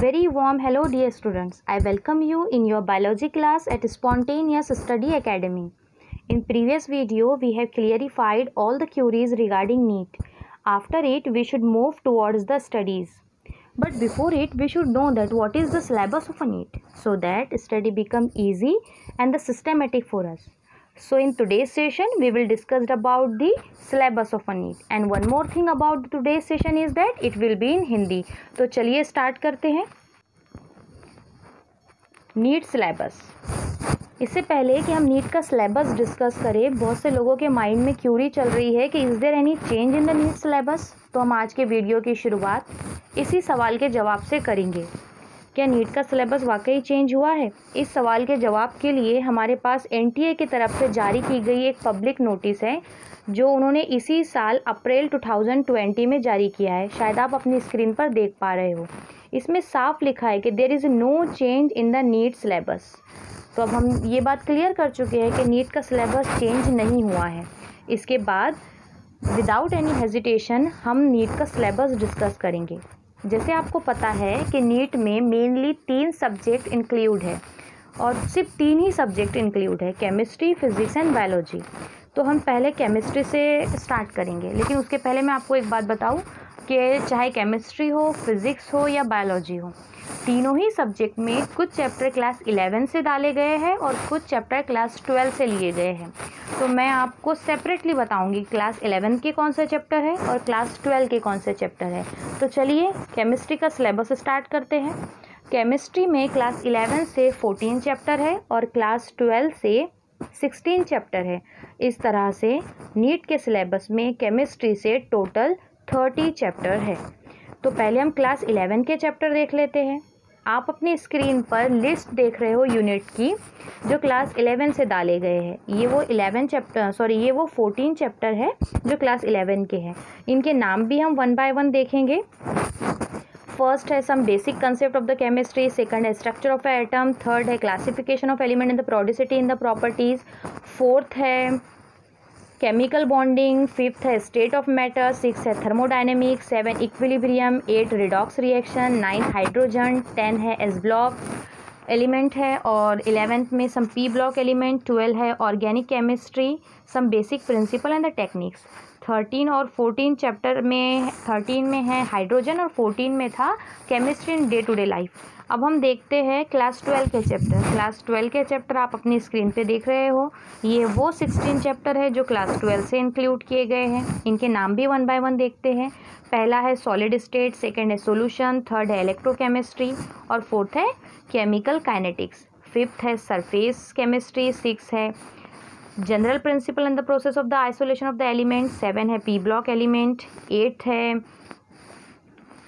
Very warm hello dear students. I welcome you in your biology class at Spontaneous Study Academy. In previous video we have clarified all the queries regarding NEET. After it we should move towards the studies. But before it we should know that what is the syllabus of a NEET so that study become easy and the systematic for us. So in today's session we will discuss about the syllabus of a NEET and one more thing about today's session is that it will be in Hindi. तो चलिए start करते हैं NEET syllabus. इससे पहले कि हम NEET का syllabus discuss करें, बहुत से लोगों के माइंड में क्यूरी चल रही है कि is there any change in the NEET syllabus. तो हम आज के वीडियो की शुरुआत इसी सवाल के जवाब से करेंगे, क्या नीट का सिलेबस वाकई चेंज हुआ है। इस सवाल के जवाब के लिए हमारे पास एनटीए की तरफ से जारी की गई एक पब्लिक नोटिस है जो उन्होंने इसी साल अप्रैल 2020 में जारी किया है। शायद आप अपनी स्क्रीन पर देख पा रहे हो। इसमें साफ लिखा है कि there is no change in the NEET syllabus. तो अब हम ये बात क्लियर कर चुके हैं कि नीट का सिलेबस चेंज नहीं हुआ है। इसके बाद विदाउट एनी हेजिटेशन हम नीट का सिलेबस डिस्कस करेंगे। जैसे आपको पता है कि नीट में मेनली 3 सब्जेक्ट इंक्लूड है और सिर्फ 3 ही सब्जेक्ट इंक्लूड है, केमिस्ट्री, फिजिक्स एंड बायोलॉजी। तो हम पहले केमिस्ट्री से स्टार्ट करेंगे, लेकिन उसके पहले मैं आपको एक बात बताऊं कि चाहे केमिस्ट्री हो, फिज़िक्स हो या बायोलॉजी हो, तीनों ही सब्जेक्ट में कुछ चैप्टर क्लास 11 से डाले गए हैं और कुछ चैप्टर क्लास 12 से लिए गए हैं। तो मैं आपको सेपरेटली बताऊंगी क्लास 11 के कौन सा चैप्टर है और क्लास 12 के कौन से चैप्टर है। तो चलिए केमिस्ट्री का सिलेबस स्टार्ट करते हैं। केमिस्ट्री में क्लास 11 से 14 चैप्टर है और क्लास 12 से 16 चैप्टर है। इस तरह से नीट के सिलेबस में केमिस्ट्री से टोटल 30 चैप्टर है। तो पहले हम क्लास 11 के चैप्टर देख लेते हैं। आप अपनी स्क्रीन पर लिस्ट देख रहे हो यूनिट की जो क्लास 11 से डाले गए हैं। ये वो 14 चैप्टर है जो क्लास 11 के हैं। इनके नाम भी हम 1 बाय 1 देखेंगे। फर्स्ट है some basic concept of the chemistry, second है स्ट्रक्चर ऑफ एटम, थर्ड है classification of element in the periodicity in the properties, fourth है केमिकल बॉन्डिंग, फिफ्थ है स्टेट ऑफ मैटर, 6 है thermodynamics, 7 equilibrium, 8 redox reaction, 9 hydrogen, 10 है S block element है और 11th में some P block element, 12 है organic chemistry, some basic principle and the techniques. 13 और 14 chapter में 13 में है हाइड्रोजन और 14 में था chemistry in day to day life. अब हम देखते हैं क्लास 12 के चैप्टर। क्लास 12 के चैप्टर आप अपनी स्क्रीन पे देख रहे हो। ये वो 16 चैप्टर है जो क्लास 12 से इंक्लूड किए गए हैं। इनके नाम भी 1 बाय 1 देखते हैं। पहला है सॉलिड स्टेट, सेकेंड है सोल्यूशन, थर्ड है इलेक्ट्रोकेमिस्ट्री और फोर्थ है केमिकल काइनेटिक्स, फिफ्थ है सरफेस केमिस्ट्री, 6 है general principle in the process of the isolation of the element, 7 है पी ब्लॉक एलिमेंट, 8 है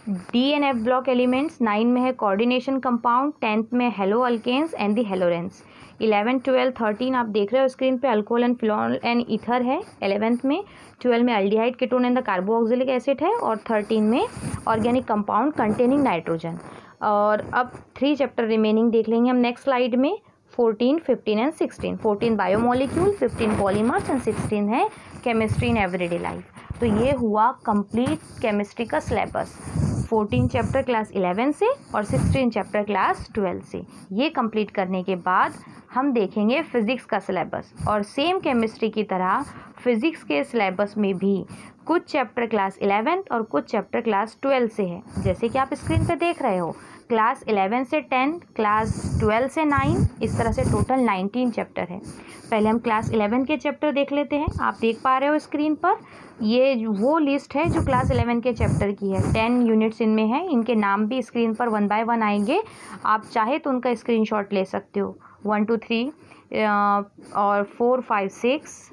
D and F block elements, 9 में है कोऑर्डिनेशन कंपाउंड, 10th में हेलो अल्केन्स एंड द हेलोरेंस, 11, 12, 13 आप देख रहे हो स्क्रीन पे alcohol and phenol and ether है 11th में, 12 में aldehyde, ketone and the carboxylic acid है और 13 में ऑर्गेनिक कंपाउंड कंटेनिंग नाइट्रोजन। और अब 3 चैप्टर रिमेनिंग देख लेंगे हम नेक्स्ट स्लाइड में, 14, 15 एंड 16। 14 बायोमोलिक्यूल, 15 पॉलीमर्स एंड 16 है केमिस्ट्री इन एवरीडे लाइफ। तो ये हुआ कंप्लीट केमिस्ट्री का सिलेबस, 14 चैप्टर क्लास 11 से और 16 चैप्टर क्लास 12 से। ये कंप्लीट करने के बाद हम देखेंगे फिज़िक्स का सिलेबस और सेम केमिस्ट्री की तरह फिज़िक्स के सिलेबस में भी कुछ चैप्टर क्लास 11 और कुछ चैप्टर क्लास 12 से है। जैसे कि आप स्क्रीन पे देख रहे हो क्लास 11 से 10, क्लास 12 से 9, इस तरह से टोटल 19 चैप्टर है। पहले हम क्लास 11 के चैप्टर देख लेते हैं। आप देख पा रहे हो स्क्रीन पर ये वो लिस्ट है जो क्लास 11 के चैप्टर की है। 10 यूनिट्स इनमें है। इनके नाम भी स्क्रीन पर 1 बाय 1 आएंगे। आप चाहे तो उनका स्क्रीनशॉट ले सकते हो, 1, 2, 3 और 4, 5, 6।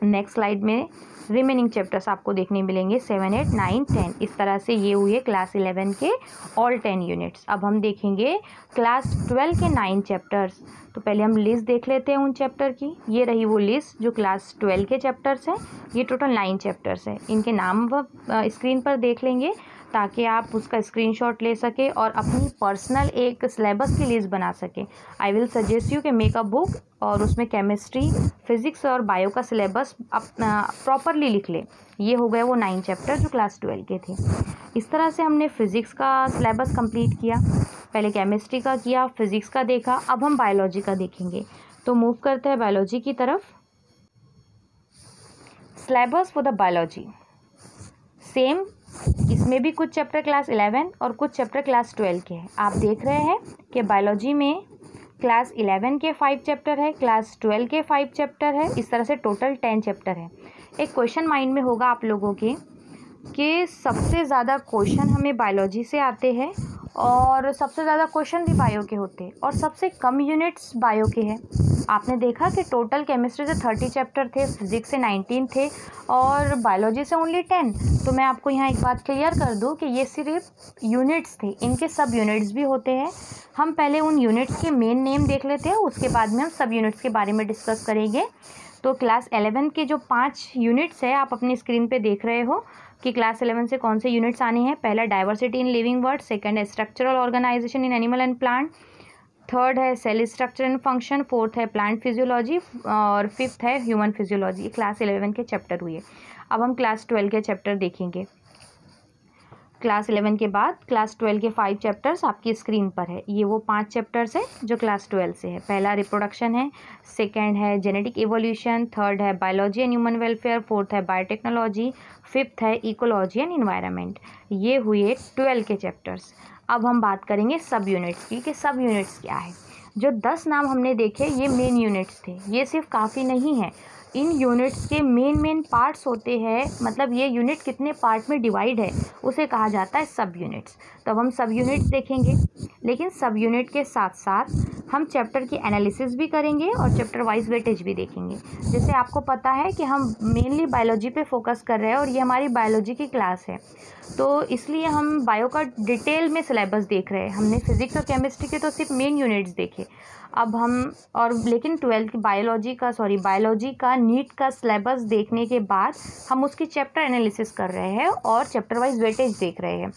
नेक्स्ट स्लाइड में रिमेनिंग चैप्टर्स आपको देखने मिलेंगे 7, 8, 9, 10। इस तरह से ये हुए क्लास 11 के ऑल 10 यूनिट्स। अब हम देखेंगे क्लास 12 के 9 चैप्टर्स। तो पहले हम लिस्ट देख लेते हैं उन चैप्टर की। ये रही वो लिस्ट जो क्लास 12 के चैप्टर्स हैं। ये टोटल 9 चैप्टर्स हैं। इनके नाम स्क्रीन पर देख लेंगे। ताकि आप उसका स्क्रीनशॉट ले सके और अपनी पर्सनल एक सिलेबस की लिस्ट बना सके। आई विल सजेस्ट यू कि मेक अ बुक और उसमें केमिस्ट्री, फिज़िक्स और बायो का सिलेबस प्रॉपरली लिख ले। ये हो गए वो 9 चैप्टर जो क्लास 12 के थे। इस तरह से हमने फ़िज़िक्स का सिलेबस कंप्लीट किया। पहले केमिस्ट्री का किया, फिज़िक्स का देखा, अब हम बायोलॉजी का देखेंगे। तो मूव करते हैं बायोलॉजी की तरफ। Syllabus for the biology same, इसमें भी कुछ चैप्टर क्लास 11 और कुछ चैप्टर क्लास 12 के हैं। आप देख रहे हैं कि बायोलॉजी में क्लास 11 के 5 चैप्टर है, क्लास 12 के 5 चैप्टर है, इस तरह से टोटल 10 चैप्टर है। एक क्वेश्चन माइंड में होगा आप लोगों के कि सबसे ज़्यादा क्वेश्चन हमें बायोलॉजी से आते हैं और सबसे ज़्यादा क्वेश्चन भी बायो के होते हैं और सबसे कम यूनिट्स बायो के हैं। आपने देखा कि टोटल केमिस्ट्री से 30 चैप्टर थे, फिजिक्स से 19 थे और बायोलॉजी से ओनली 10। तो मैं आपको यहाँ एक बात क्लियर कर दूँ कि ये सिर्फ यूनिट्स थे, इनके सब यूनिट्स भी होते हैं। हम पहले उन यूनिट्स के मेन नेम देख लेते हैं, उसके बाद में हम सब यूनिट्स के बारे में डिस्कस करेंगे। तो क्लास 11 के जो 5 यूनिट्स है आप अपनी स्क्रीन पे देख रहे हो कि क्लास 11 से कौन से यूनिट्स आने हैं। पहला diversity in living world, second है structural organisation in animal and plant, third है cell structure and function, fourth है प्लांट फिजियोलॉजी और फिफ्थ है ह्यूमन फिजियोलॉजी। क्लास 11 के चैप्टर हुए। अब हम क्लास 12 के चैप्टर देखेंगे। क्लास 11 के बाद क्लास 12 के 5 चैप्टर्स आपकी स्क्रीन पर है। ये वो 5 चैप्टर्स है जो क्लास 12 से है। पहला रिप्रोडक्शन है, सेकंड है जेनेटिक इवोल्यूशन, थर्ड है biology and human welfare, fourth है बायोटेक्नोलॉजी, फिफ्थ है इकोलॉजी एंड इन्वायरमेंट। ये हुए 12 के चैप्टर्स। अब हम बात करेंगे सब यूनिट्स की कि सब यूनिट्स क्या है। जो 10 नाम हमने देखे ये मेन यूनिट्स थे। ये सिर्फ काफ़ी नहीं है, इन यूनिट्स के मेन पार्ट्स होते हैं। मतलब ये यूनिट कितने पार्ट में डिवाइड है उसे कहा जाता है सब यूनिट्स। तो अब हम सब यूनिट्स देखेंगे, लेकिन सब यूनिट के साथ साथ हम चैप्टर की एनालिसिस भी करेंगे और चैप्टर वाइज वेटेज भी देखेंगे। जैसे आपको पता है कि हम मेनली बायोलॉजी पे फोकस कर रहे हैं और ये हमारी बायोलॉजी की क्लास है, तो इसलिए हम बायो का डिटेल में सिलेबस देख रहे हैं। हमने फिजिक्स और केमिस्ट्री के तो सिर्फ मेन यूनिट्स देखे। अब हम लेकिन 12 बायोलॉजी का नीट का सिलेबस देखने के बाद हम उसकी चैप्टर एनालिसिस कर रहे हैं और चैप्टर वाइज वेटेज देख रहे हैं।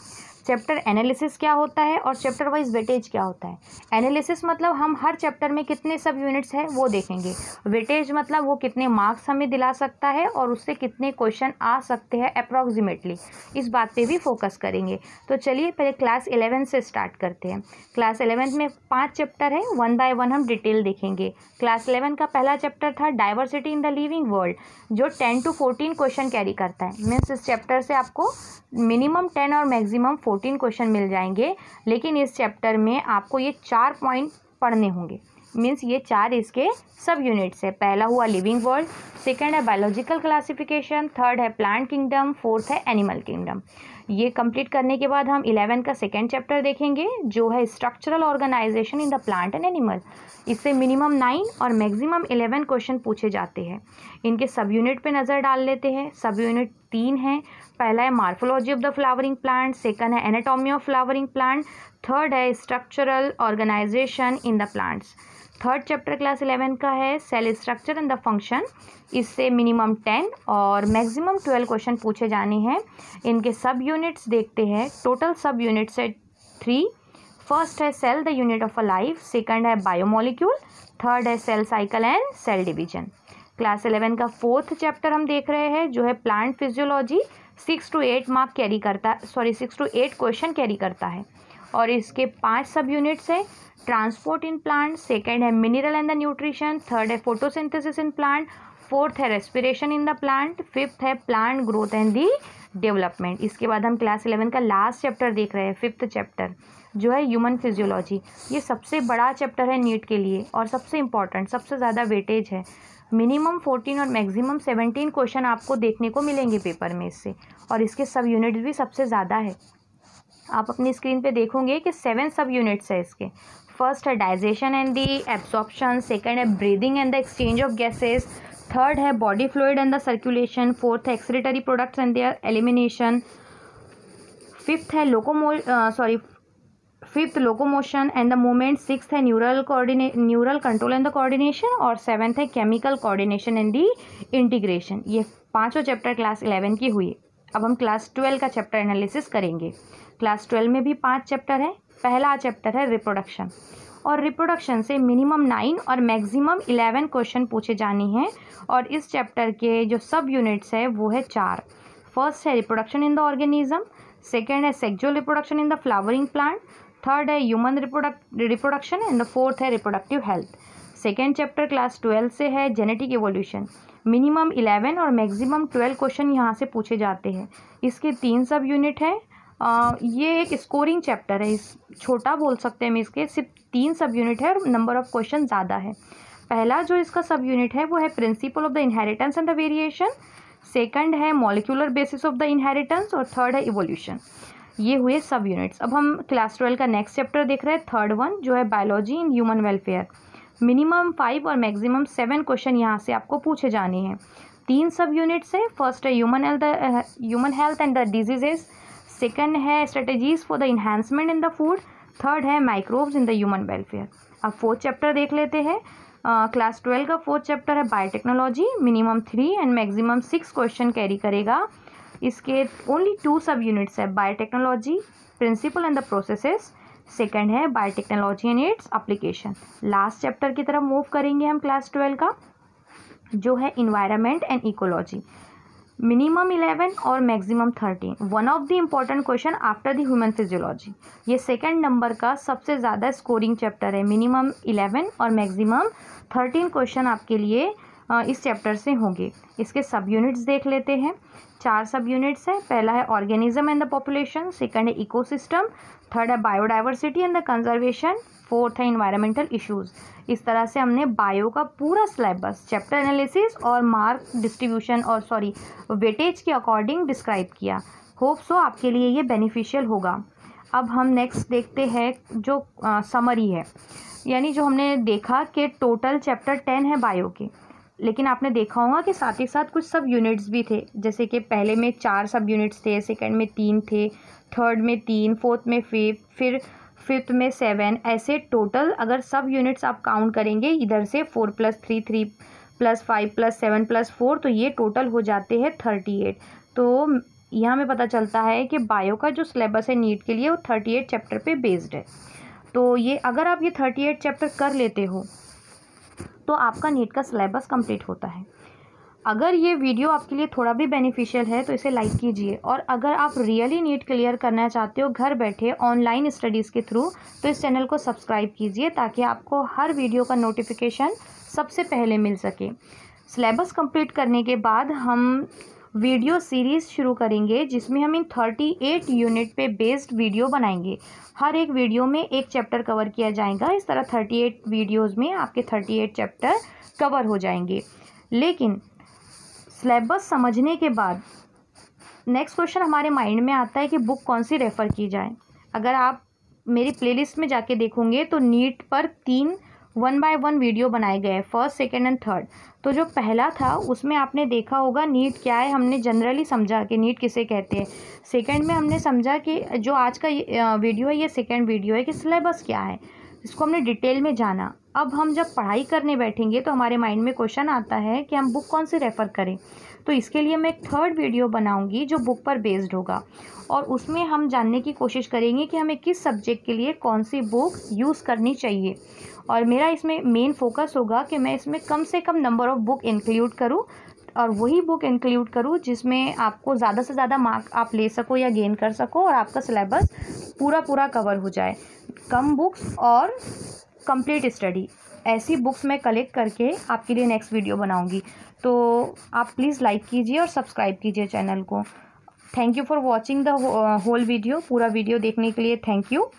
चैप्टर एनालिसिस क्या होता है और चैप्टर वाइज वेटेज क्या होता है। एनालिसिस मतलब हम हर चैप्टर में कितने सब यूनिट्स हैं वो देखेंगे। वेटेज मतलब वो कितने मार्क्स हमें दिला सकता है और उससे कितने क्वेश्चन आ सकते हैं अप्रॉक्सीमेटली, इस बात पे भी फोकस करेंगे। तो चलिए पहले क्लास 11 से स्टार्ट करते हैं। क्लास 11 में 5 चैप्टर है, 1 बाय 1 हम डिटेल देखेंगे। क्लास 11 का पहला चैप्टर था diversity in the living world, जो 10 to 14 क्वेश्चन कैरी करता है। मीन्स इस चैप्टर से आपको मिनिमम 10 और मैक्सिमम 14 क्वेश्चन मिल जाएंगे, लेकिन इस चैप्टर में आपको ये 4 पॉइंट पढ़ने होंगे। मीन्स ये 4 इसके सब यूनिट्स है। पहला हुआ लिविंग वर्ल्ड, सेकंड है बायोलॉजिकल क्लासिफिकेशन, थर्ड है प्लांट किंगडम, फोर्थ है एनिमल किंगडम। ये कंप्लीट करने के बाद हम 11 का सेकंड चैप्टर देखेंगे जो है structural organisation in the plant and animal. इससे मिनिमम 9 और मैक्सिमम 11 क्वेश्चन पूछे जाते हैं। इनके सब यूनिट पे नज़र डाल लेते हैं। सब यूनिट 3 हैं। पहला है morphology of the flowering plant, second है anatomy of flowering plant, third है structural organisation in the plants. Third chapter class 11 का है cell structure and the function. इससे मिनिमम 10 और मैक्सिमम 12 क्वेश्चन पूछे जाने हैं। इनके सब यूनिट्स देखते हैं। टोटल सब यूनिट्स है 3। फर्स्ट है cell the unit of a life, second है बायोमोलिक्यूल, थर्ड है cell cycle and cell division. Class 11 का फोर्थ चैप्टर हम देख रहे हैं जो है plant physiology. 6 to 8 question carry करता है और इसके 5 सब यूनिट्स है। ट्रांसपोर्ट इन प्लांट, सेकंड है mineral and the nutrition, third है फोटोसिंथेसिस इन प्लांट, फोर्थ है respiration in the plant, fifth है plant growth and the development. इसके बाद हम क्लास 11 का लास्ट चैप्टर देख रहे हैं, 5th चैप्टर जो है ह्यूमन फिजियोलॉजी। ये सबसे बड़ा चैप्टर है नीट के लिए और सबसे इम्पॉर्टेंट, सबसे ज़्यादा वेटेज है। मिनिमम 14 और मैक्सिमम 17 क्वेश्चन आपको देखने को मिलेंगे पेपर में इससे, और इसके सब यूनिट्स भी सबसे ज़्यादा है। आप अपनी स्क्रीन पे देखोगे कि 7 सब यूनिट्स है इसके। फर्स्ट है digestion and the absorption, second है breathing and the exchange of gases, third है body fluid and the circulation, fourth है excretory products and their elimination, fifth है locomotion and the movement, sixth है neural control and the coordination, और seventh है chemical coordination and the integration. ये 5 chapter class 11 की हुई। अब हम क्लास 12 का चैप्टर एनालिसिस करेंगे। क्लास 12 में भी 5 चैप्टर हैं। पहला चैप्टर है रिप्रोडक्शन, और रिप्रोडक्शन से मिनिमम 9 और मैक्सिमम 11 क्वेश्चन पूछे जाने हैं। और इस चैप्टर के जो सब यूनिट्स है वो है 4। फर्स्ट है reproduction in the organism, second है sexual reproduction in the flowering plant, third है human reproduction and the fourth है reproductive health. Second chapter class 12 से है जेनेटिक एवोल्यूशन। मिनिमम 11 और मैक्सिमम 12 क्वेश्चन यहाँ से पूछे जाते हैं। इसके 3 सब यूनिट हैं। ये एक स्कोरिंग चैप्टर है, इस छोटा बोल सकते हैं हम, इसके सिर्फ 3 सब यूनिट है और नंबर ऑफ क्वेश्चन ज़्यादा है। पहला जो इसका सब यूनिट है वो है principle of the inheritance and the variation, second है molecular basis of the inheritance और थर्ड है इवोल्यूशन। ये हुए सब यूनिट्स। अब हम क्लास 12 का नेक्स्ट चैप्टर देख रहे हैं, थर्ड वन, जो है biology in human welfare. Minimum 5 और मैक्सिमम 7 क्वेश्चन यहाँ से आपको पूछे जाने हैं। 3 सब यूनिट्स है। फर्स्ट है human health and the diseases, second है strategies for the enhancement in the food, third है microbes in the human welfare. अब फोर्थ चैप्टर देख लेते हैं। क्लास 12 का फोर्थ चैप्टर है biotechnology. Minimum 3 and maximum 6 question carry करेगा। इसके ओनली 2 सब यूनिट्स है, biotechnology principle and the processes, second है biotechnology and its application. Last chapter की तरफ मूव करेंगे हम क्लास 12 का, जो है इन्वायरमेंट एंड इकोलॉजी। मिनिमम 11 और maximum 13। One of the important question after the human physiology. ये सेकंड नंबर का सबसे ज़्यादा स्कोरिंग चैप्टर है। मिनिमम 11 और मैक्सिमम 13 क्वेश्चन आपके लिए इस चैप्टर से होंगे। इसके सब यूनिट्स देख लेते हैं। 4 सब यूनिट्स हैं। पहला है organism and the population, second है इकोसिस्टम, थर्ड है biodiversity and the conservation, fourth है इन्वायरमेंटल इश्यूज़। इस तरह से हमने बायो का पूरा सिलेबस चैप्टर एनालिसिस और मार्क डिस्ट्रीब्यूशन और वेटेज के अकॉर्डिंग डिस्क्राइब किया। होप सो आपके लिए ये बेनिफिशियल होगा। अब हम नेक्स्ट देखते हैं जो समरी है, यानी जो हमने देखा कि टोटल चैप्टर 10 है बायो के, लेकिन आपने देखा होगा कि साथ ही साथ कुछ सब यूनिट्स भी थे। जैसे कि पहले में 4 सब यूनिट्स थे, सेकंड में 3 थे, थर्ड में 3, फोर्थ में 5, फिर फिफ्थ में 7। ऐसे टोटल अगर सब यूनिट्स आप काउंट करेंगे इधर से 4 + 3, 3 + 5 + 7 + 4, तो ये टोटल हो जाते हैं 38। तो यहाँ में पता चलता है कि बायो का जो सिलेबस है नीट के लिए वो 38 चैप्टर पे बेस्ड है। तो ये अगर आप ये 38 चैप्टर कर लेते हो तो आपका नीट का सिलेबस कंप्लीट होता है। अगर ये वीडियो आपके लिए थोड़ा भी बेनिफिशियल है तो इसे लाइक कीजिए, और अगर आप रियली नीट क्लियर करना चाहते हो घर बैठे ऑनलाइन स्टडीज़ के थ्रू, तो इस चैनल को सब्सक्राइब कीजिए ताकि आपको हर वीडियो का नोटिफिकेशन सबसे पहले मिल सके। सिलेबस कंप्लीट करने के बाद हम वीडियो सीरीज़ शुरू करेंगे जिसमें हम इन 38 यूनिट पे बेस्ड वीडियो बनाएंगे। हर एक वीडियो में एक चैप्टर कवर किया जाएगा। इस तरह 38 वीडियोज़ में आपके 38 चैप्टर कवर हो जाएंगे। लेकिन सिलेबस समझने के बाद नेक्स्ट क्वेश्चन हमारे माइंड में आता है कि बुक कौन सी रेफ़र की जाए। अगर आप मेरी प्लेलिस्ट में जाके देखोगे तो नीट पर 3 1 by 1 वीडियो बनाए गए हैं, फर्स्ट, सेकंड एंड थर्ड। तो जो पहला था उसमें आपने देखा होगा नीट क्या है, हमने जनरली समझा कि नीट किसे कहते हैं। सेकंड में हमने समझा कि जो आज का वीडियो है ये सेकंड वीडियो है कि सिलेबस क्या है, इसको हमने डिटेल में जाना। अब हम जब पढ़ाई करने बैठेंगे तो हमारे माइंड में क्वेश्चन आता है कि हम बुक कौन सी रेफ़र करें। तो इसके लिए मैं एक थर्ड वीडियो बनाऊंगी जो बुक पर बेस्ड होगा, और उसमें हम जानने की कोशिश करेंगे कि हमें किस सब्जेक्ट के लिए कौन सी बुक यूज़ करनी चाहिए। और मेरा इसमें मेन फोकस होगा कि मैं इसमें कम से कम नंबर ऑफ़ बुक इंक्लूड करूं, और वही बुक इंक्लूड करूं जिसमें आपको ज़्यादा से ज़्यादा मार्क आप ले सको या गेन कर सको और आपका सिलेबस पूरा कवर हो जाए। कम बुक्स और कंप्लीट स्टडी, ऐसी बुक्स मैं कलेक्ट करके आपके लिए नेक्स्ट वीडियो बनाऊंगी। तो आप प्लीज़ लाइक कीजिए और सब्सक्राइब कीजिए चैनल को। Thank you for watching the whole video. पूरा वीडियो देखने के लिए थैंक यू।